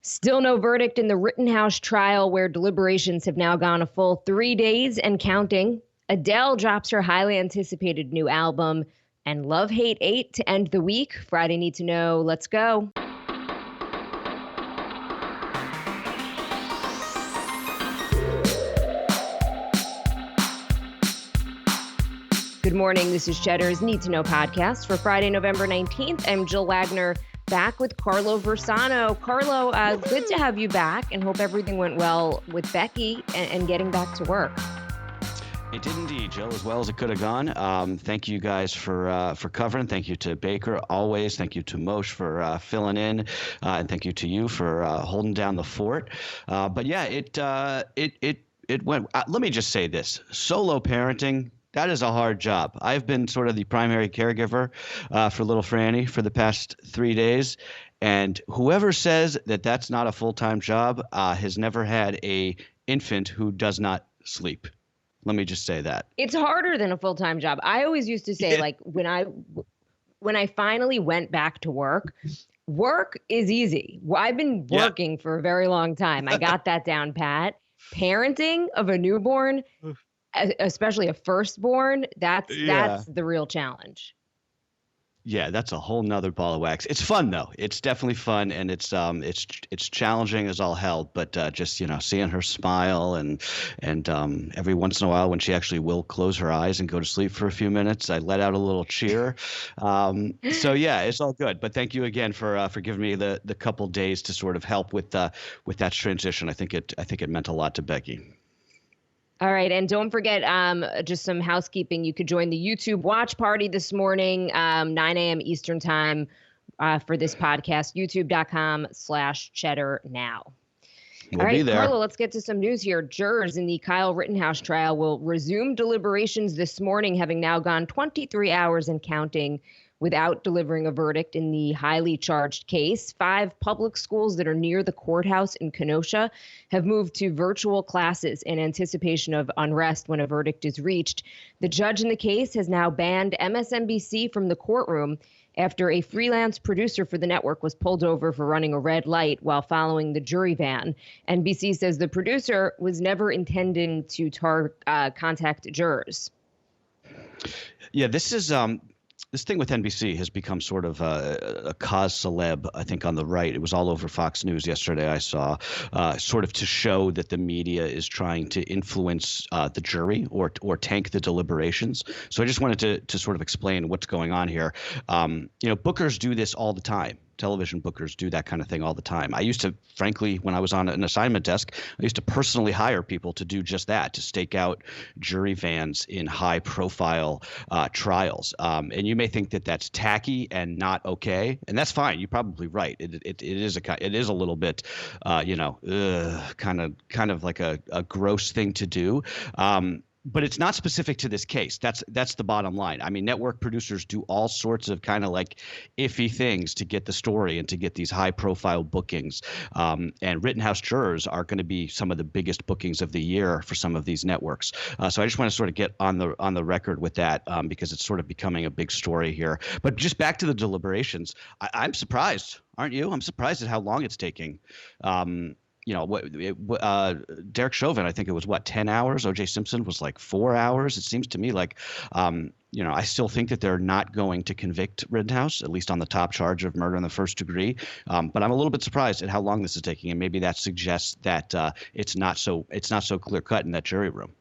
Still no verdict in the Rittenhouse trial, where deliberations have now gone a full 3 days and counting. Adele drops her highly anticipated new album, and Love Hate 8 to end the week. Friday Need to Know. Let's go. Good morning. This is Cheddar's Need to Know podcast for Friday, November 19th. I'm Jill Wagner, back with Carlo Versano. Carlo, good to have you back, and hope everything went well with Becky and getting back to work. It did indeed, Jill, as well as it could have gone. Thank you guys for covering. Thank you to Baker, always. Thank you to Moshe for filling in, and thank you to you for holding down the fort. But yeah, it went. Let me just say this: solo parenting. That is a hard job. I've been sort of the primary caregiver for little Franny for the past 3 days. And whoever says that that's not a full-time job has never had a infant who does not sleep. Let me just say that. It's harder than a full-time job. I always used to say, like, when I finally went back to work is easy. I've been working for a very long time. I got that down pat. Parenting of a newborn, especially a firstborn, that's the real challenge. Yeah, that's a whole nother ball of wax. It's fun though. It's definitely fun, and it's challenging as all hell. But just seeing her smile and every once in a while when she actually will close her eyes and go to sleep for a few minutes, I let out a little cheer. So yeah, it's all good. But thank you again for giving me the couple days to sort of help with that transition. I think it meant a lot to Becky. All right. And don't forget, just some housekeeping. You could join the YouTube watch party this morning, 9 a.m. Eastern time for this podcast, youtube.com/Cheddar now. We'll be there. Carlo, let's get to some news here. Jurors in the Kyle Rittenhouse trial will resume deliberations this morning, having now gone 23 hours and counting without delivering a verdict in the highly charged case. 5 public schools that are near the courthouse in Kenosha have moved to virtual classes in anticipation of unrest when a verdict is reached. The judge in the case has now banned MSNBC from the courtroom after a freelance producer for the network was pulled over for running a red light while following the jury van. NBC says the producer was never intending to contact jurors. Yeah, this thing with NBC has become sort of a cause celeb, I think, on the right. It was all over Fox News yesterday, I saw, sort of to show that the media is trying to influence the jury or tank the deliberations. So I just wanted to sort of explain what's going on here. Bookers do this all the time. Television bookers do that kind of thing all the time. I used to, frankly, when I was on an assignment desk, I used to personally hire people to do just that, to stake out jury vans in high-profile trials. And you may think that that's tacky and not okay, and that's fine. You're probably right. It is a little bit, kind of like a gross thing to do. But it's not specific to this case. That's the bottom line. I mean, network producers do all sorts of kind of like iffy things to get the story and to get these high profile bookings. And Rittenhouse jurors are going to be some of the biggest bookings of the year for some of these networks. So I just want to sort of get on the record with that because it's sort of becoming a big story here. But just back to the deliberations, I'm surprised, aren't you? I'm surprised at how long it's taking. Derek Chauvin, I think it was 10 hours. O.J. Simpson was like 4 hours. It seems to me like, I still think that they're not going to convict Rittenhouse, at least on the top charge of murder in the first degree. But I'm a little bit surprised at how long this is taking, and maybe that suggests that it's not so clear cut in that jury room.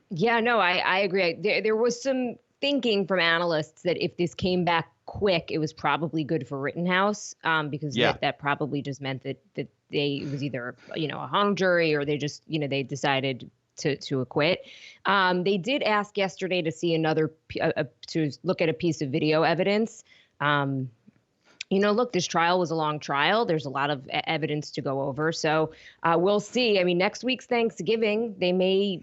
Yeah, no, I agree. There was some thinking from analysts that if this came back quick, it was probably good for Rittenhouse, because that probably just meant that it was either a hung jury or they just they decided to acquit. They did ask yesterday to see to look at a piece of video evidence. Look, this trial was a long trial. There's a lot of evidence to go over, so we'll see. I mean, next week's Thanksgiving, they may.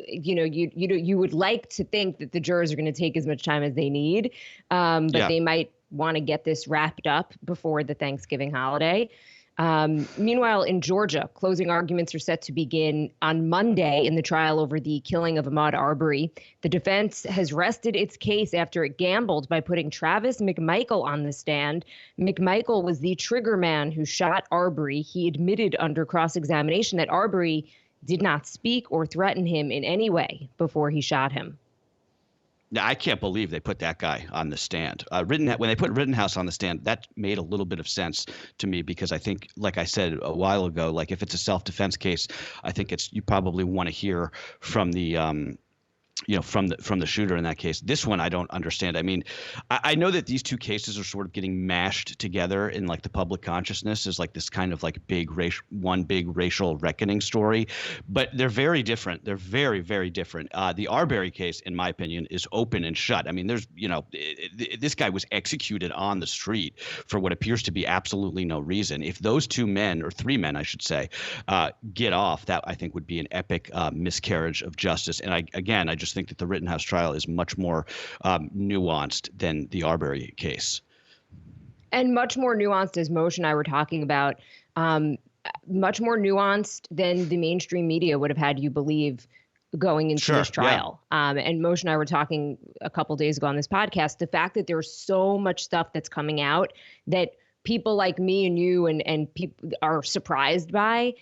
You would like to think that the jurors are going to take as much time as they need, but they might want to get this wrapped up before the Thanksgiving holiday. Meanwhile, in Georgia, closing arguments are set to begin on Monday in the trial over the killing of Ahmaud Arbery. The defense has rested its case after it gambled by putting Travis McMichael on the stand. McMichael was the trigger man who shot Arbery. He admitted under cross-examination that Arbery did not speak or threaten him in any way before he shot him. Now, I can't believe they put that guy on the stand. When they put Rittenhouse on the stand, that made a little bit of sense to me because I think, like I said a while ago, like if it's a self-defense case, I think you probably want to hear from the from the shooter in that case. This one I don't understand. I mean, I know that these two cases are sort of getting mashed together in like the public consciousness as like this kind of like big racial reckoning story, but they're very different. They're very, very different. The Arbery case, in my opinion, is open and shut. I mean, there's this guy was executed on the street for what appears to be absolutely no reason. If those two men, or three men, I should say, get off, that I think would be an epic miscarriage of justice. And I just think that the Rittenhouse trial is much more nuanced than the Arbery case. And much more nuanced, as Moshe and I were talking about, much more nuanced than the mainstream media would have had you believe going into this trial. Yeah. And Moshe and I were talking a couple days ago on this podcast, the fact that there's so much stuff that's coming out that people like me and you and people are surprised by,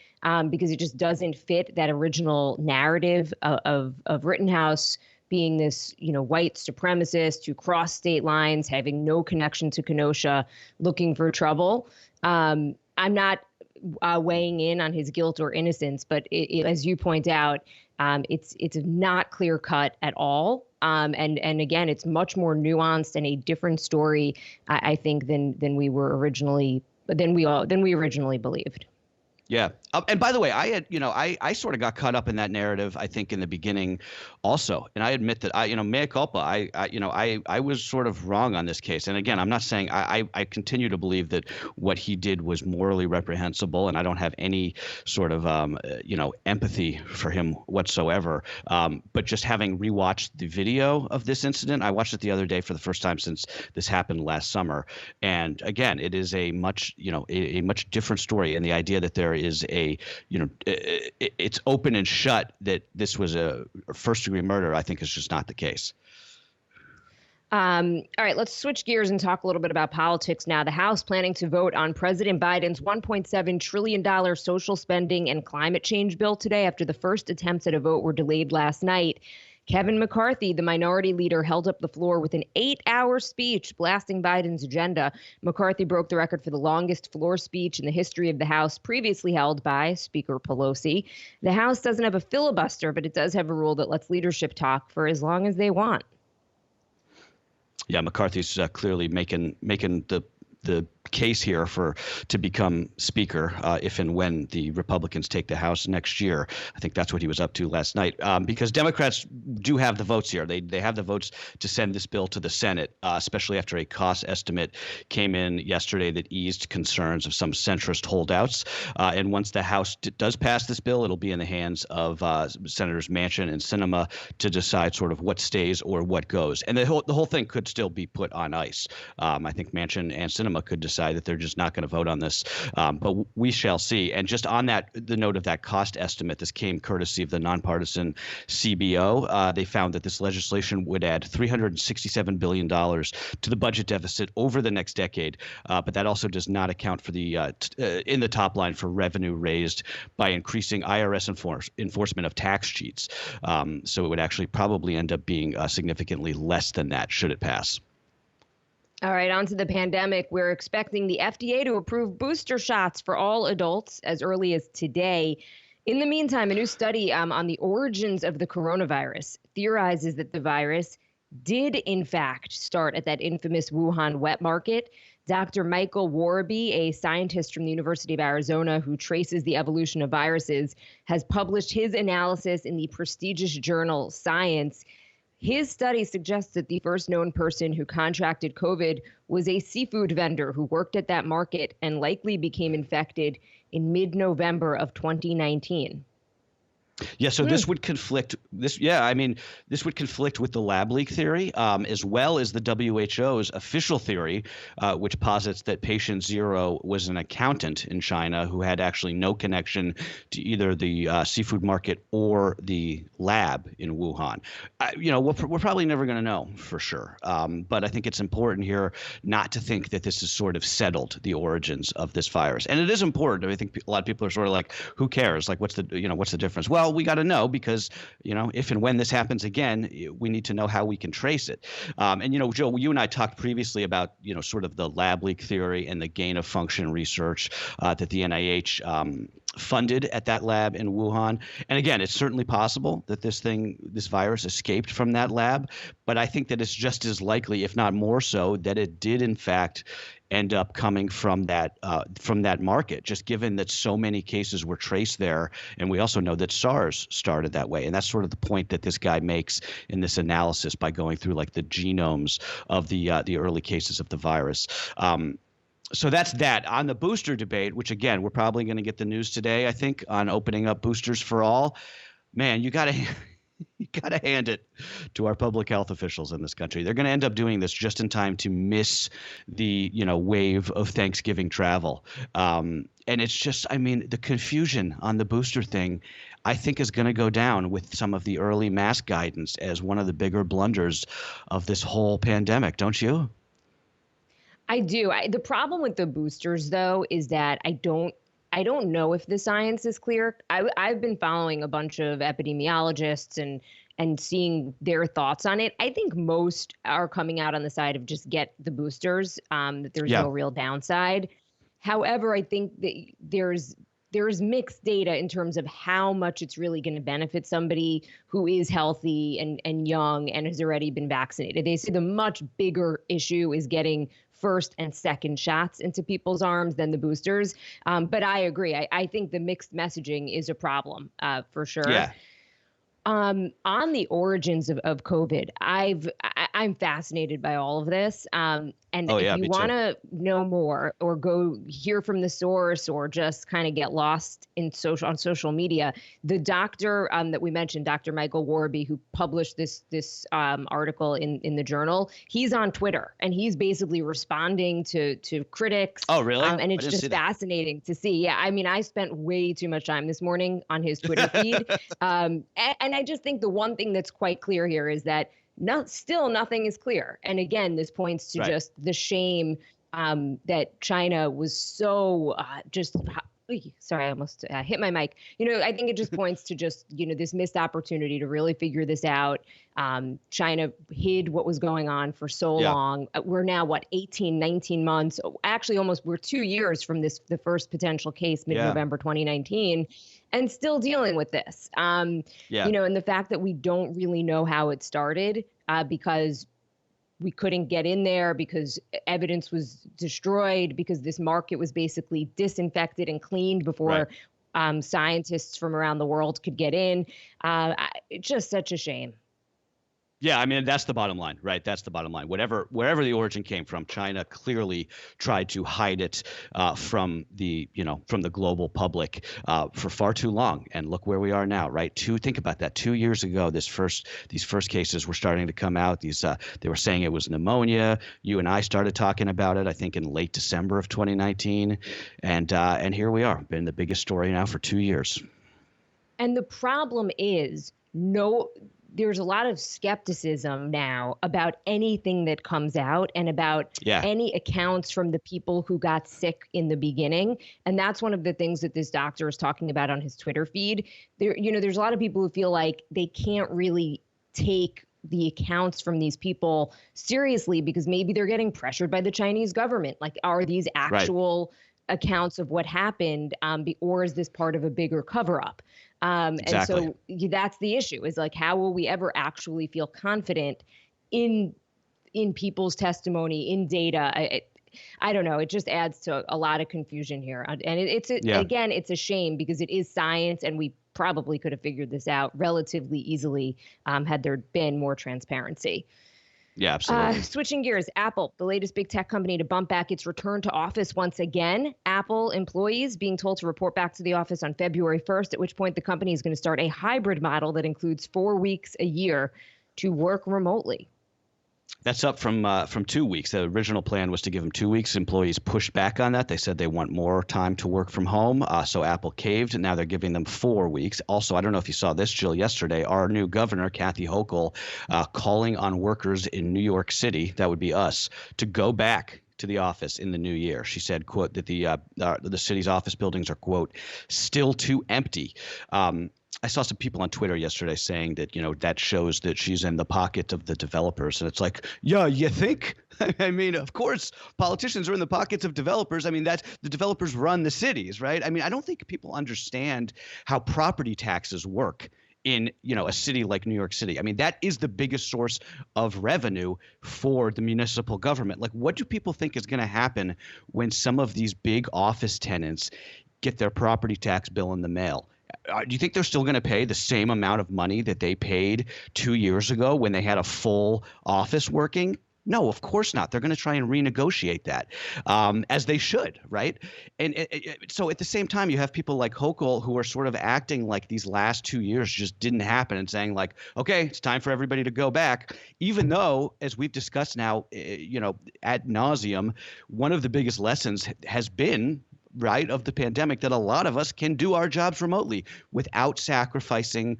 because it just doesn't fit that original narrative of Rittenhouse being this, white supremacist who crossed state lines, having no connection to Kenosha, looking for trouble. I'm not weighing in on his guilt or innocence, but as you point out, it's not clear cut at all. And again, it's much more nuanced and a different story, I think, than we originally believed. Yeah. And by the way, I had, I sort of got caught up in that narrative, I think, in the beginning also. And I admit that mea culpa, I was sort of wrong on this case. And again, I'm not saying I continue to believe that what he did was morally reprehensible, and I don't have any sort of, empathy for him whatsoever. But just having rewatched the video of this incident, I watched it the other day for the first time since this happened last summer. And again, it is a much different story. And the idea that there is it's open and shut that this was a first-degree murder, I think is just not the case. All right, let's switch gears and talk a little bit about politics now. The House planning to vote on President Biden's $1.7 trillion social spending and climate change bill today after the first attempts at a vote were delayed last night. Kevin McCarthy, the minority leader, held up the floor with an 8-hour speech blasting Biden's agenda. McCarthy broke the record for the longest floor speech in the history of the House, previously held by Speaker Pelosi. The House doesn't have a filibuster, but it does have a rule that lets leadership talk for as long as they want. Yeah, McCarthy's clearly making the case here to become speaker if and when the Republicans take the House next year. I think that's what he was up to last night, because Democrats do have the votes here. They have the votes to send this bill to the Senate, especially after a cost estimate came in yesterday that eased concerns of some centrist holdouts. And once the House does pass this bill, it'll be in the hands of Senators Manchin and Sinema to decide sort of what stays or what goes. And the whole thing could still be put on ice. I think Manchin and Sinema could decide that they're just not going to vote on this, but we shall see. And just on the note of that cost estimate, this came courtesy of the nonpartisan CBO. They found that this legislation would add $367 billion to the budget deficit over the next decade, but that also does not account for in the top line for revenue raised by increasing IRS enforcement of tax cheats. So it would actually probably end up being significantly less than that should it pass. All right, on to the pandemic. We're expecting the FDA to approve booster shots for all adults as early as today. In the meantime, a new study on the origins of the coronavirus theorizes that the virus did, in fact, start at that infamous Wuhan wet market. Dr. Michael Warby, a scientist from the University of Arizona who traces the evolution of viruses, has published his analysis in the prestigious journal Science. His study suggests that the first known person who contracted COVID was a seafood vendor who worked at that market and likely became infected in mid-November of 2019. Yeah, so this would conflict. This would conflict with the lab leak theory, as well as the WHO's official theory, which posits that patient zero was an accountant in China who had actually no connection to either the seafood market or the lab in Wuhan. We're probably never going to know for sure, but I think it's important here not to think that this has sort of settled the origins of this virus, and it is important. I think a lot of people are sort of like, "Who cares? Like, what's the difference?" Well, we got to know because, if and when this happens again, we need to know how we can trace it. And, Joe, you and I talked previously about, sort of the lab leak theory and the gain of function research that the NIH funded at that lab in Wuhan. And again, it's certainly possible that this virus escaped from that lab. But I think that it's just as likely, if not more so, that it did, in fact, end up coming from that market, just given that so many cases were traced there. And we also know that SARS started that way. And that's sort of the point that this guy makes in this analysis by going through like the genomes of the early cases of the virus. So that's that. On the booster debate, which again, we're probably going to get the news today, I think, on opening up boosters for all. Man, you got to hand it to our public health officials in this country. They're going to end up doing this just in time to miss the wave of Thanksgiving travel. And it's just, the confusion on the booster thing, I think, is going to go down with some of the early mask guidance as one of the bigger blunders of this whole pandemic. Don't you? I do. The problem with the boosters, though, is that I don't know if the science is clear. I've been following a bunch of epidemiologists and seeing their thoughts on it. I think most are coming out on the side of just get the boosters, that there's no real downside. However, I think that there's mixed data in terms of how much it's really going to benefit somebody who is healthy and young and has already been vaccinated. They say the much bigger issue is getting first and second shots into people's arms than the boosters. But I agree. I think the mixed messaging is a problem for sure. Yeah. On the origins of COVID, I'm fascinated by all of this. And if you want to know more or go hear from the source or just kind of get lost on social media, the doctor that we mentioned, Dr. Michael Warby, who published this article in the journal, he's on Twitter and he's basically responding to critics. Oh, really? And it's just fascinating to see. Yeah, I spent way too much time this morning on his Twitter feed. And I just think the one thing that's quite clear here is that still nothing is clear. And again, this points to just the shame that China was so sorry, I almost hit my mic. I think it just points to just, this missed opportunity to really figure this out. China hid what was going on for so long. We're now, 18, 19 months, actually almost, we're 2 years from the first potential case, mid-November 2019. And still dealing with this, and the fact that we don't really know how it started because we couldn't get in there, because evidence was destroyed, because this market was basically disinfected and cleaned before scientists from around the world could get in. It's just such a shame. Yeah, that's the bottom line, right? That's the bottom line. Wherever the origin came from, China clearly tried to hide it from the global public for far too long. And look where we are now, right? Think about that. 2 years ago, these first cases were starting to come out. They were saying it was pneumonia. You and I started talking about it, I think, in late December of 2019, and here we are, been the biggest story now for 2 years. And the problem is there's a lot of skepticism now about anything that comes out and about any accounts from the people who got sick in the beginning. And that's one of the things that this doctor is talking about on his Twitter feed. There's a lot of people who feel like they can't really take the accounts from these people seriously because maybe they're getting pressured by the Chinese government. Like, are these actual accounts of what happened, or is this part of a bigger cover-up? Exactly. And so that's the issue, is like, how will we ever actually feel confident in people's testimony, in data? I don't know. It just adds to a lot of confusion here. And again, it's a shame because it is science and we probably could have figured this out relatively easily had there been more transparency. Yeah, absolutely. Switching gears, Apple, the latest big tech company to bump back its return to office once again. Apple employees being told to report back to the office on February 1st, at which point the company is going to start a hybrid model that includes 4 weeks a year to work remotely. That's up from 2 weeks. The original plan was to give them 2 weeks. Employees pushed back on that. They said they want more time to work from home. So Apple caved. Now they're giving them 4 weeks. Also, I don't know if you saw this, Jill, yesterday, our new governor, Kathy Hochul, calling on workers in New York City, that would be us, to go back to the office in the new year. She said, quote, that the city's office buildings are, quote, still too empty. I saw some people on Twitter yesterday saying that, that shows that she's in the pocket of the developers. And it's like, yeah, you think? I mean, of course, politicians are in the pockets of developers. I mean, that's the developers run the cities, right? I mean, I don't think people understand how property taxes work in, a city like New York City. I mean, that is the biggest source of revenue for the municipal government. Like, what do people think is going to happen when some of these big office tenants get their property tax bill in the mail? Do you think they're still going to pay the same amount of money that they paid 2 years ago when they had a full office working? No, of course not. They're going to try and renegotiate that, as they should, right? And so at the same time, you have people like Hochul who are sort of acting like these last 2 years just didn't happen and saying like, okay, it's time for everybody to go back, even though, as we've discussed now, ad nauseum, one of the biggest lessons has been right of the pandemic that a lot of us can do our jobs remotely without sacrificing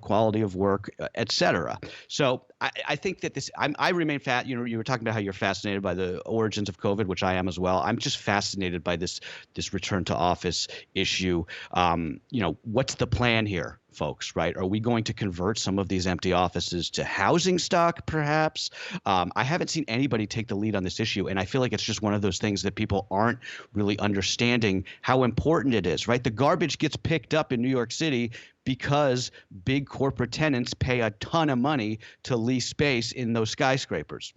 quality of work, et cetera. So I think that I remain you were talking about how you're fascinated by the origins of COVID, which I am as well. I'm just fascinated by this return to office issue. What's the plan here, folks, right? Are we going to convert some of these empty offices to housing stock, perhaps? I haven't seen anybody take the lead on this issue, and I feel like it's just one of those things that people aren't really understanding how important it is, right? The garbage gets picked up in New York City because big corporate tenants pay a ton of money to lease space in those skyscrapers.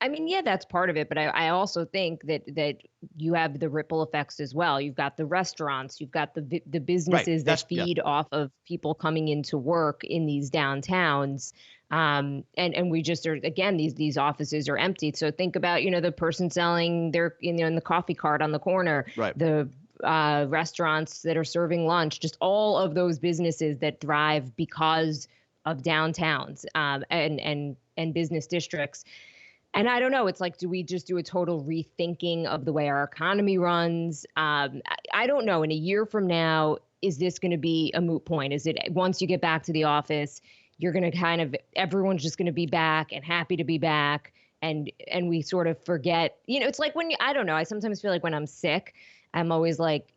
I mean, yeah, that's part of it, but I also think that you have the ripple effects as well. You've got the restaurants, you've got the businesses that feed off of people coming into work in these downtowns, and we just are, again, these offices are empty. So think about the person selling their in the coffee cart on the corner, right? The restaurants that are serving lunch, just all of those businesses that thrive because of downtowns and business districts. And I don't know, it's like, do we just do a total rethinking of the way our economy runs? I don't know. In a year from now, is this going to be a moot point? Is it once you get back to the office, you're going to everyone's just going to be back and happy to be back. And we sort of forget, it's like I don't know. I sometimes feel like when I'm sick, I'm always like,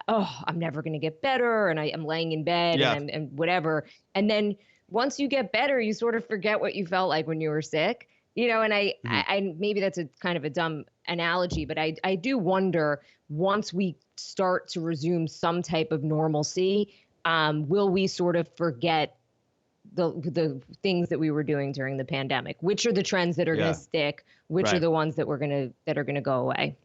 oh, I'm never going to get better. And I'm laying in bed and whatever. And then once you get better, you sort of forget what you felt like when you were sick. And I maybe that's a kind of a dumb analogy, but I do wonder, once we start to resume some type of normalcy, will we sort of forget the things that we were doing during the pandemic? Which are the trends that are going to stick? Which are the ones that are going to go away?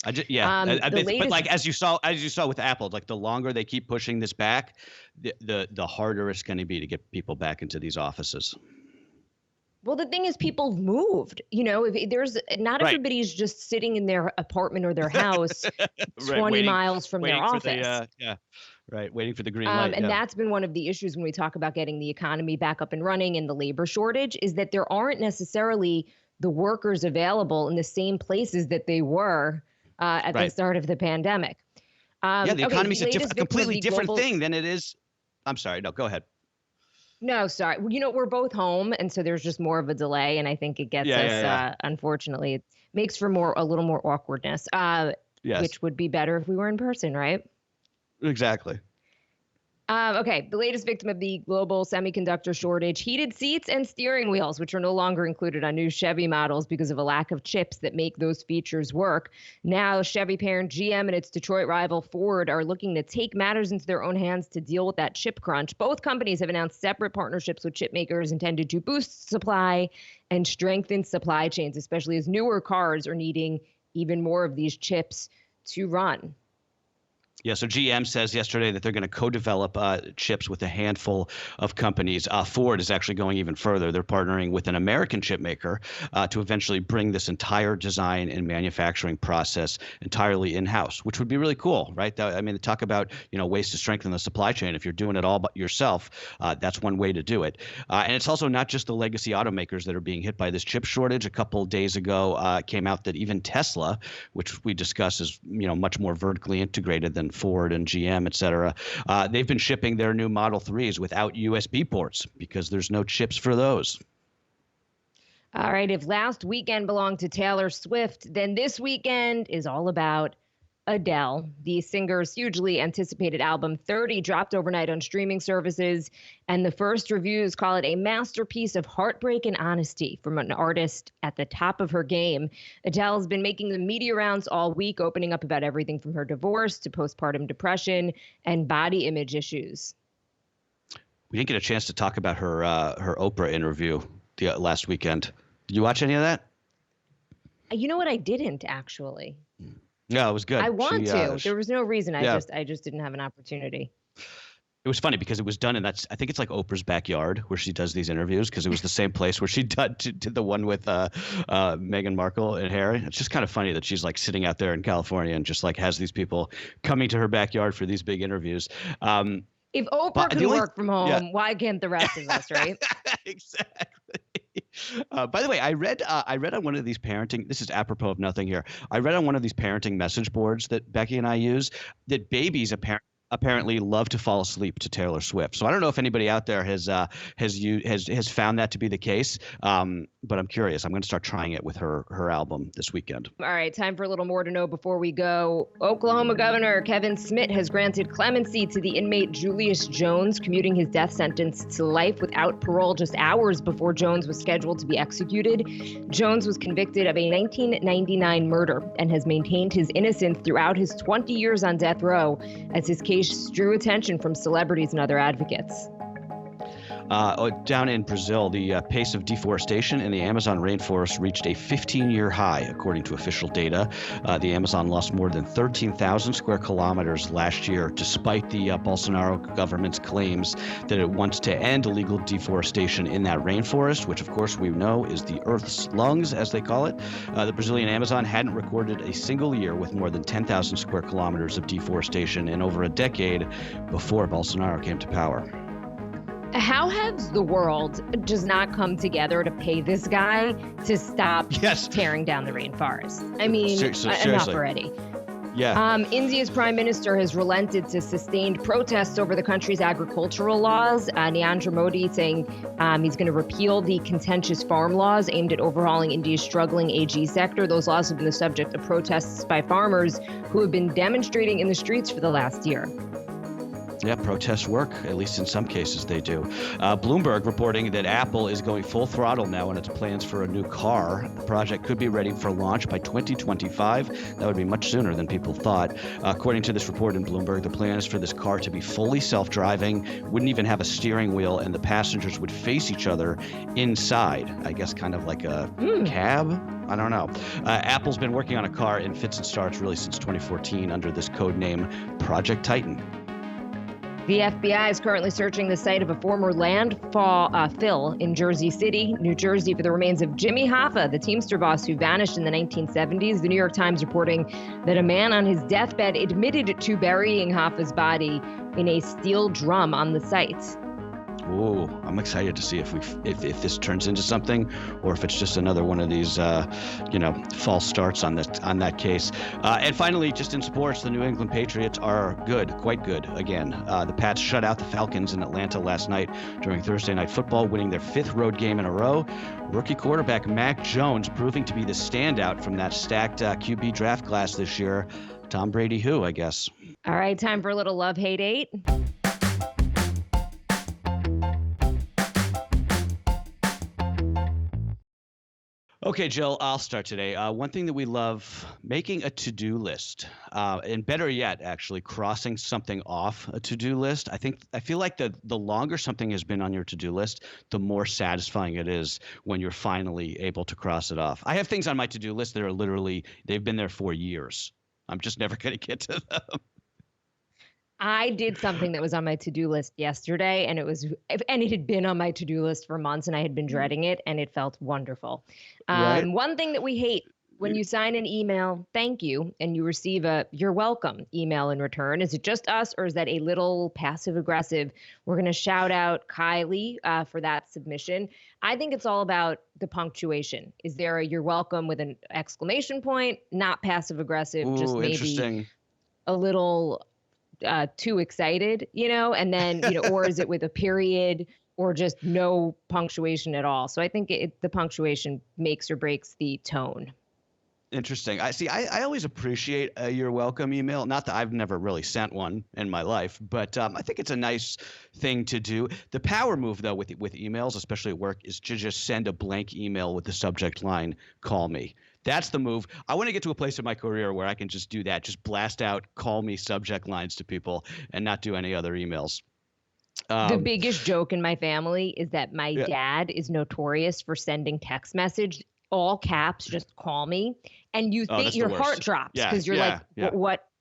But like as you saw with Apple, like the longer they keep pushing this back, the harder it's going to be to get people back into these offices. Well, the thing is, people moved. If there's not everybody's just sitting in their apartment or their house 20 miles from their office. Waiting for the green light. And that's been one of the issues when we talk about getting the economy back up and running and the labor shortage, is that there aren't necessarily the workers available in the same places that they were at the start of the pandemic. The economy's a completely different thing than it is. I'm sorry. No, go ahead. No, sorry. We're both home, and so there's just more of a delay, and I think it gets us. Unfortunately, it makes for a little more awkwardness. Which would be better if we were in person, right? Exactly. Okay, the latest victim of the global semiconductor shortage: heated seats and steering wheels, which are no longer included on new Chevy models because of a lack of chips that make those features work. Now, Chevy parent GM and its Detroit rival Ford are looking to take matters into their own hands to deal with that chip crunch. Both companies have announced separate partnerships with chip makers intended to boost supply and strengthen supply chains, especially as newer cars are needing even more of these chips to run. Yeah, so GM says yesterday that they're going to co-develop chips with a handful of companies. Ford is actually going even further. They're partnering with an American chip maker to eventually bring this entire design and manufacturing process entirely in-house, which would be really cool, right? I mean, talk about ways to strengthen the supply chain. If you're doing it all yourself, that's one way to do it. And it's also not just the legacy automakers that are being hit by this chip shortage. A couple of days ago, came out that even Tesla, which we discuss is much more vertically integrated than Ford and GM, et cetera. They've been shipping their new Model 3s without USB ports because there's no chips for those. All right, if last weekend belonged to Taylor Swift, then this weekend is all about Adele. The singer's hugely anticipated album 30 dropped overnight on streaming services, and the first reviews call it a masterpiece of heartbreak and honesty from an artist at the top of her game. Adele's been making the media rounds all week, opening up about everything from her divorce to postpartum depression and body image issues. We didn't get a chance to talk about her Oprah interview last weekend. Did you watch any of that? You know what? I didn't actually. Yeah, it was good. I want to. There was no reason. I just didn't have an opportunity. It was funny because it was done in I think it's like Oprah's backyard where she does these interviews, because it was the same place where she did the one with Meghan Markle and Harry. It's just kind of funny that she's like sitting out there in California and just like has these people coming to her backyard for these big interviews. If Oprah can work from home, why can't the rest of us, right? Exactly. By the way, I read on one of these parenting. This is apropos of nothing here. I read on one of these parenting message boards that Becky and I use that babies apparently love to fall asleep to Taylor Swift. So I don't know if anybody out there has found that to be the case. But I'm curious. I'm going to start trying it with her album this weekend. All right, time for a little more to know before we go. Oklahoma Governor Kevin Smith has granted clemency to the inmate Julius Jones, commuting his death sentence to life without parole just hours before Jones was scheduled to be executed. Jones was convicted of a 1999 murder and has maintained his innocence throughout his 20 years on death row, as his case drew attention from celebrities and other advocates. Down in Brazil, the pace of deforestation in the Amazon rainforest reached a 15-year high, according to official data. The Amazon lost more than 13,000 square kilometers last year, despite the Bolsonaro government's claims that it wants to end illegal deforestation in that rainforest, which, of course, we know is the Earth's lungs, as they call it. The Brazilian Amazon hadn't recorded a single year with more than 10,000 square kilometers of deforestation in over a decade before Bolsonaro came to power. How has the world just not come together to pay this guy to stop tearing down the rainforest? I mean, enough already. Yeah. India's prime minister has relented to sustained protests over the country's agricultural laws. Narendra Modi saying he's going to repeal the contentious farm laws aimed at overhauling India's struggling AG sector. Those laws have been the subject of protests by farmers who have been demonstrating in the streets for the last year. Yeah, protests work. At least in some cases they do. Bloomberg reporting that Apple is going full throttle now in its plans for a new car. The project could be ready for launch by 2025. That would be much sooner than people thought. According to this report in Bloomberg, the plan is for this car to be fully self-driving, wouldn't even have a steering wheel, and the passengers would face each other inside. I guess kind of like a cab? I don't know. Apple's been working on a car in fits and starts really since 2014 under this code name Project Titan. The FBI is currently searching the site of a former landfill in Jersey City, New Jersey, for the remains of Jimmy Hoffa, the Teamster boss who vanished in the 1970s. The New York Times reporting that a man on his deathbed admitted to burying Hoffa's body in a steel drum on the site. Ooh, I'm excited to see if this turns into something, or if it's just another one of these, false starts on that case. And finally, just in sports, the New England Patriots are quite good again. The Pats shut out the Falcons in Atlanta last night during Thursday Night Football, winning their 5th road game in a row. Rookie quarterback Mac Jones proving to be the standout from that stacked QB draft class this year. Tom Brady, who, I guess. All right, time for a little love-hate 8. Okay, Jill, I'll start today. One thing that we love, making a to-do list, and better yet, actually crossing something off a to-do list. I feel like the longer something has been on your to-do list, the more satisfying it is when you're finally able to cross it off. I have things on my to-do list that are they've been there for years. I'm just never going to get to them. I did something that was on my to-do list yesterday, and it had been on my to-do list for months, and I had been dreading it, and it felt wonderful. Right? One thing that we hate when you sign an email, thank you, and you receive a "you're welcome" email in return. Is it just us, or is that a little passive aggressive? We're going to shout out Kylie for that submission. I think it's all about the punctuation. Is there a "you're welcome" with an exclamation point? Not passive aggressive, just Ooh, maybe interesting. a little too excited, and then, or is it with a period or just no punctuation at all? So I think the punctuation makes or breaks the tone. Interesting. I see. I always appreciate a "you're welcome" email. Not that I've never really sent one in my life, but I think it's a nice thing to do. The power move, though, with emails, especially at work, is to just send a blank email with the subject line "call me." That's the move. I want to get to a place in my career where I can just do that, just blast out "call me" subject lines to people and not do any other emails. The biggest joke in my family is that my Yeah. dad is notorious for sending text message, all caps, just "call me." And you Oh, think that's the your worst. heart drops Yeah, because you're yeah, like,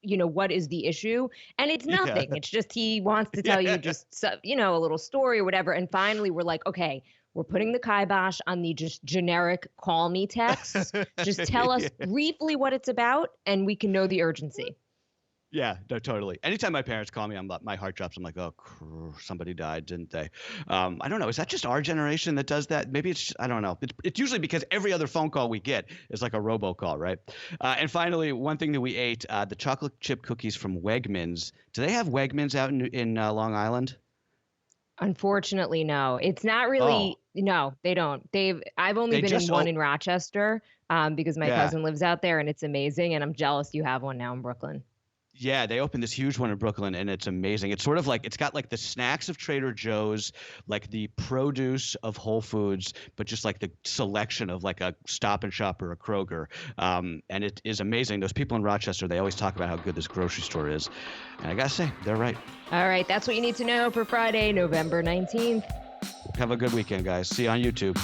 yeah. what is the issue? And it's Yeah. nothing. It's just he wants to tell you just, a little story or whatever. And finally, we're like, okay, we're putting the kibosh on the just generic "call me" texts. Just tell us briefly what it's about, and we can know the urgency. Yeah, no, totally. Anytime my parents call me, my heart drops. I'm like, oh, somebody died, didn't they? I don't know. Is that just our generation that does that? Maybe I don't know. It's usually because every other phone call we get is like a robocall, right? And finally, one thing that we ate, the chocolate chip cookies from Wegmans. Do they have Wegmans out in Long Island? Unfortunately, no. It's not Oh, really. No, they don't. I've only they been in just one in Rochester, because my yeah. cousin lives out there, and it's amazing. And I'm jealous you have one now in Brooklyn. Yeah, they opened this huge one in Brooklyn, and it's amazing. It's sort of like it's got like the snacks of Trader Joe's, like the produce of Whole Foods, but just like the selection of like a Stop and Shop or a Kroger. And it is amazing. Those people in Rochester, they always talk about how good this grocery store is, and I gotta say, they're right. All right, that's what you need to know for Friday, November 19th. Have a good weekend, guys. See you on YouTube.